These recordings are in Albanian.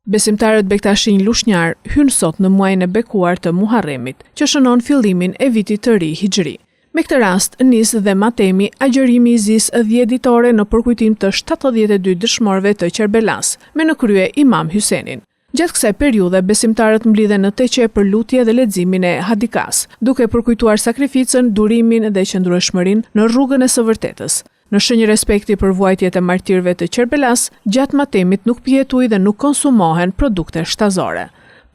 Besimtarët Bektashin Lushnjar hynë sot në muajin e bekuar të Muharremit, që shënon fillimin e vitit të ri hijri. Me këtë rast, nis dhe matemi agjërimi i zis 10 ditore në përkujtim të 72 dëshmorëve të Qerbelas, me në krye Imam Hysenin. Gjatë kësaj periudhe, besimtarët mblidhen në teqe për lutje dhe leximin e hadikas, duke përkujtuar sakrificën, durimin dhe qëndrueshmërinë në rrugën e së vërtetës. Në shenjë respekti për vuajtjet e martirëve të Qerbelas, gjatë matemit nuk pijetuj dhe nuk konsumohen produkte shtazore.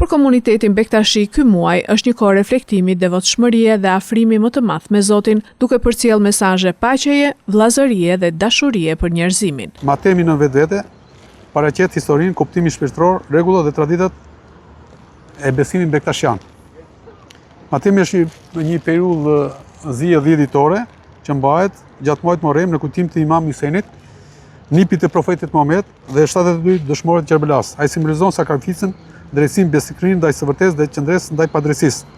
Për komunitetin Bektashi, ky muaj është një kohë reflektimi, devotshmërie dhe afrimi më të madh me Zotin, duke përcjell mesazhe paqeje, vllazërie dhe dashurie për njerëzimin. Matemi në vetvete paraqet historinë, kuptimin shpirtëror, rregullat dhe traditat e besimit bektashian. Matemi është një periudhë zi 10 ditore që mbahet gjatë muajit Muharrem në kujtim të Imam Hysenit, nipit të profetit Muhammed dhe 72 dëshmorët të Qerbelas. Ai simbolizon sakrificën, drejtësinë, besnikërinë ndaj së vërtetës dhe qëndresën ndaj padrejtisë.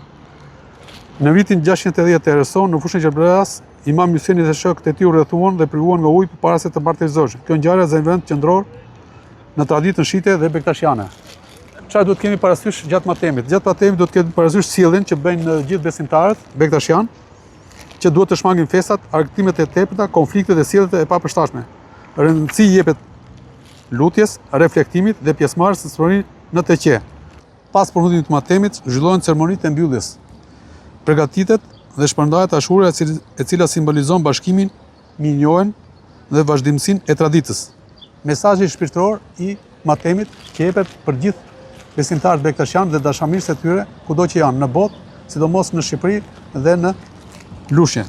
Në vitin 680 të Erëson, në fushën e Qerbelas, Imam Hyseni dhe shokët e tij u rrethuan dhe privuan me ujë përpara se të martirizoheshin. Kjo ngjarje është vend qendror në traditën shite dhe bektashiane. Çfarë duhet kemi parasysh gjatë matemit? Gjatë matemit duhet kemi parasysh sjelljen që bëjnë gjithë besimtarët bektashian, që duhet të shmangin festat, argëtimet e tepërta, konfliktet dhe sjelljet e papërshtatshme. Rëndësi jepet lutjes, reflektimit dhe pjesëmarrjes së ceremonisë në teqe. Pas përfundimit të matemit, zhvillohen ceremonitë e mbylljes. Përgatitet dhe shpërndahet ashura e cila simbolizon bashkimin, minjohen dhe vazhdimsinë e traditës. Mesazhi shpirtëror i matemit që jepet për gjithë besimtarët bektashian dhe dashamirësit e tyre kudo që janë në botë, sidomos në Shqipëri dhe në Lushnjë.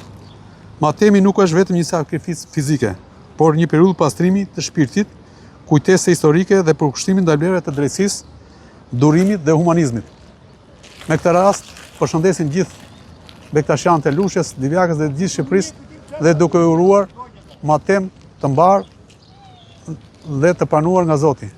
Matemi nuk është vetëm një sakrificë fizike, por një periudhë pastrimi të shpirtit, kujtese historike dhe përkushtimin ndaj vlerave të drejtësisë, durimit dhe humanizmit. Me këtë rast, përshëndesim gjithë bektashianët e Lushnjës, Divjakës dhe të gjithë Shqipërisë dhe duke uruar matem të mbar dhe të pranuar nga Zoti.